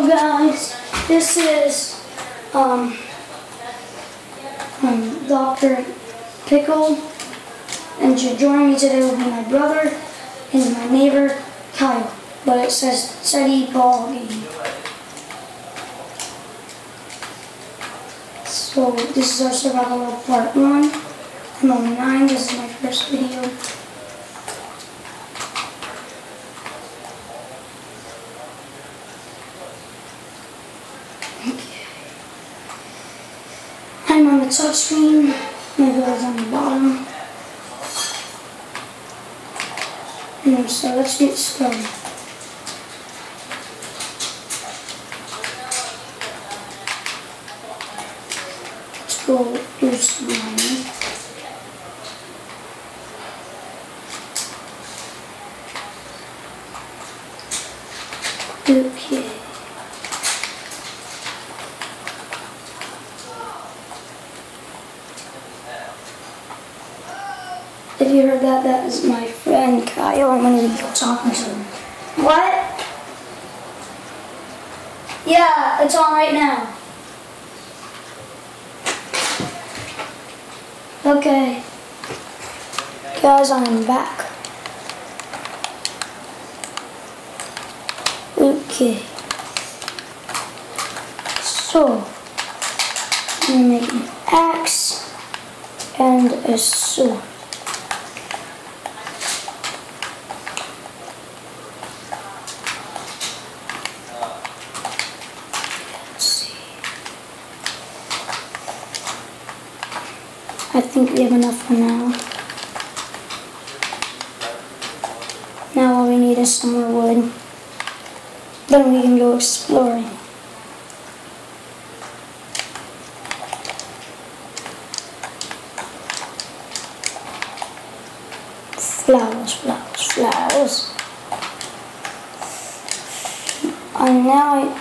Hello guys, this is Dr. Pickle, and joining me today will be my brother and my neighbor Kyle, but it says study ball game. So this is our survival part 1. I'm on 9, this is my first video. I'm on the touch screen, my brother's on the bottom. And so let's get started. Let's go do some mining. Okay. If you heard that, that is my friend Kyle. I'm going to be talking to him. What? Yeah, it's on right now. Okay. Guys, I'm back. Okay. So, I'm going to make an axe and a sword. I think we have enough for now. Now all we need is some more wood. Then we can go exploring. Flowers, flowers, flowers. And now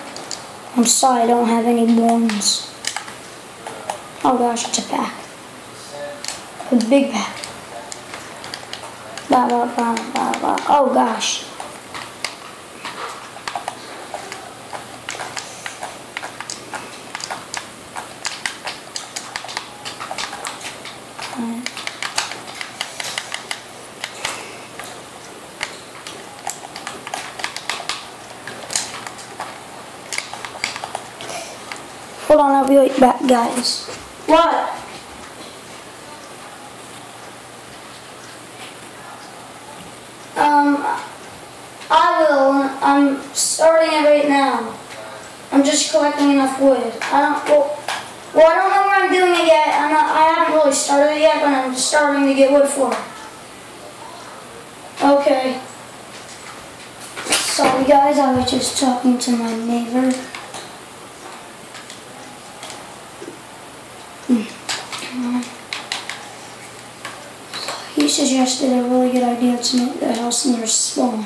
I'm sorry I don't have any bones. Oh gosh, it's a pack. A big pack. Blah, blah, blah, blah, blah. Oh gosh. Hold on, I'll be right back, guys. What? I will. I'm starting it right now. I'm just collecting enough wood. I don't know where I'm doing it yet. I haven't really started it yet, but I'm just starting to get wood for it. Okay. Sorry guys, I was just talking to my neighbor. He suggested a really good idea to make the house near spawn.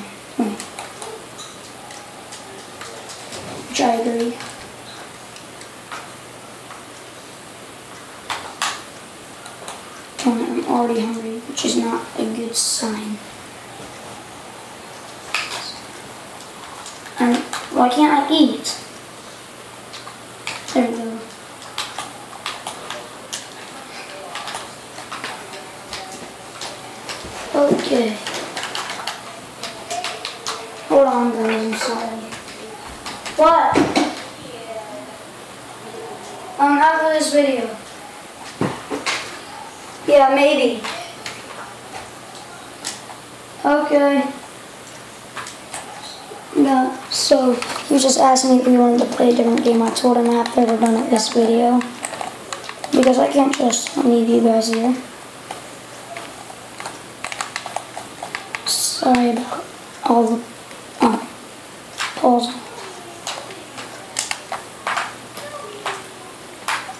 Which I agree. I'm already hungry, which is not a good sign. And why can't I eat? There we go. Okay. Hold on guys, I'm sorry. What? After this video. Yeah, maybe. Okay. No, so he was just asking me if we wanted to play a different game. I told him after we're done at this video. Because I can't just leave you guys here. Sorry about all the pause.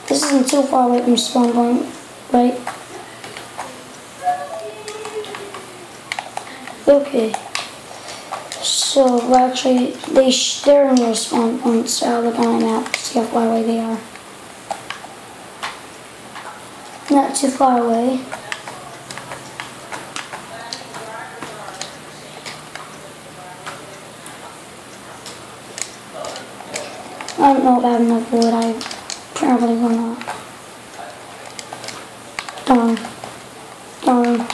This isn't too far away from spawn point, right? Okay. So actually, they're near spawn points. So I'll look on my map to see how far away they are. Not too far away. I don't know if I have enough wood. I probably will not. Darn. Darn.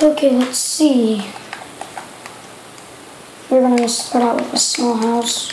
Okay, let's see. We're gonna start out with a small house.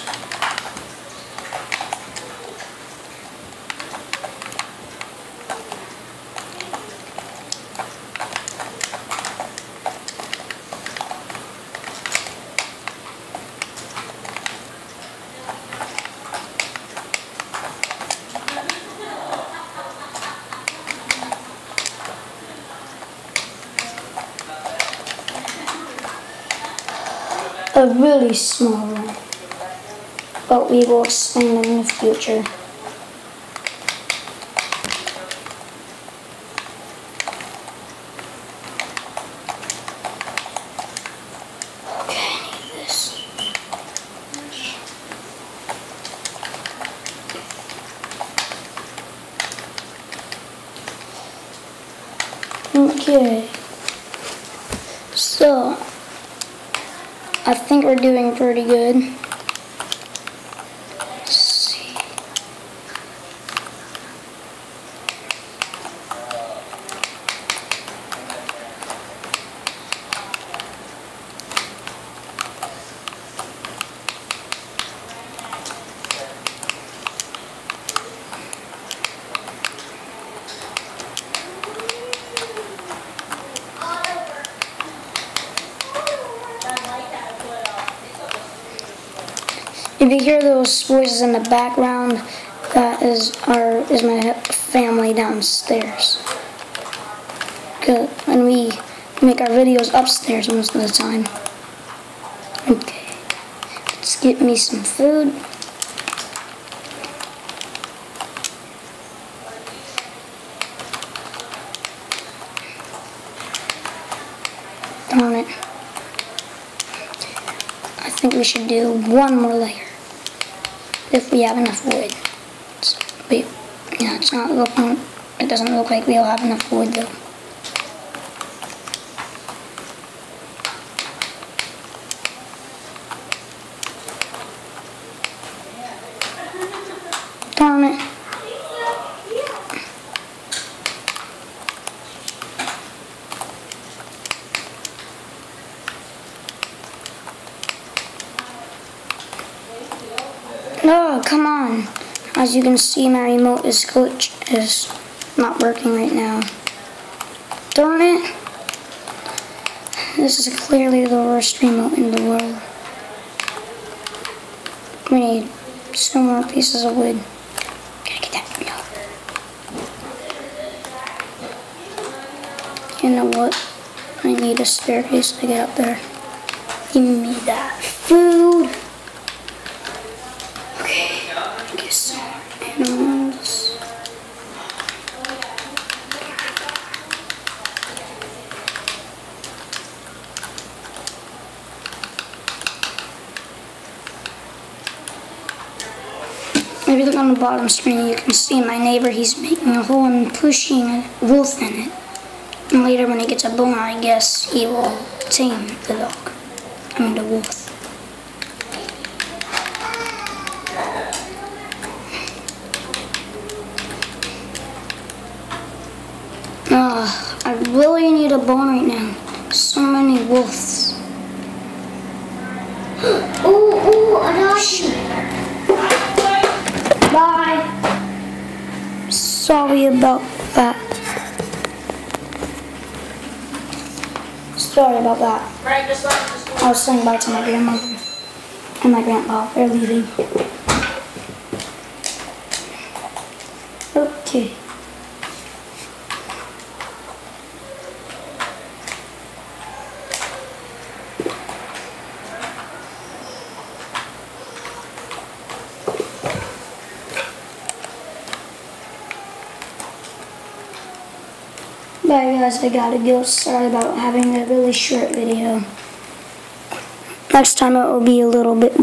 A really small one, but we will expand in the future. Okay, I need this. Okay, so I think we're doing pretty good. Let's see. If you hear those voices in the background, that is my family downstairs. Good. And we make our videos upstairs most of the time. Okay. Let's get me some food. Darn it. I think we should do one more layer. If we have enough wood. It doesn't look like we'll have enough wood though. Darn it. Oh, come on. As you can see, my remote is not working right now. Darn it. This is clearly the worst remote in the world. We need some more pieces of wood. Gotta get that remote. You know what? I need a staircase to get up there. Give me that food. Animals. If you look on the bottom screen, you can see my neighbor. He's making a hole and pushing a wolf in it. And later, when he gets a bone, I guess he will tame the dog. I mean, the wolf. I really need a bone right now. So many wolves. Ooh, another. Bye. Sorry about that. Sorry about that. I was saying bye to my grandmother and my grandpa. They're leaving. Okay. Bye guys, I gotta go. Sorry about having a really short video. Next time it will be a little bit better.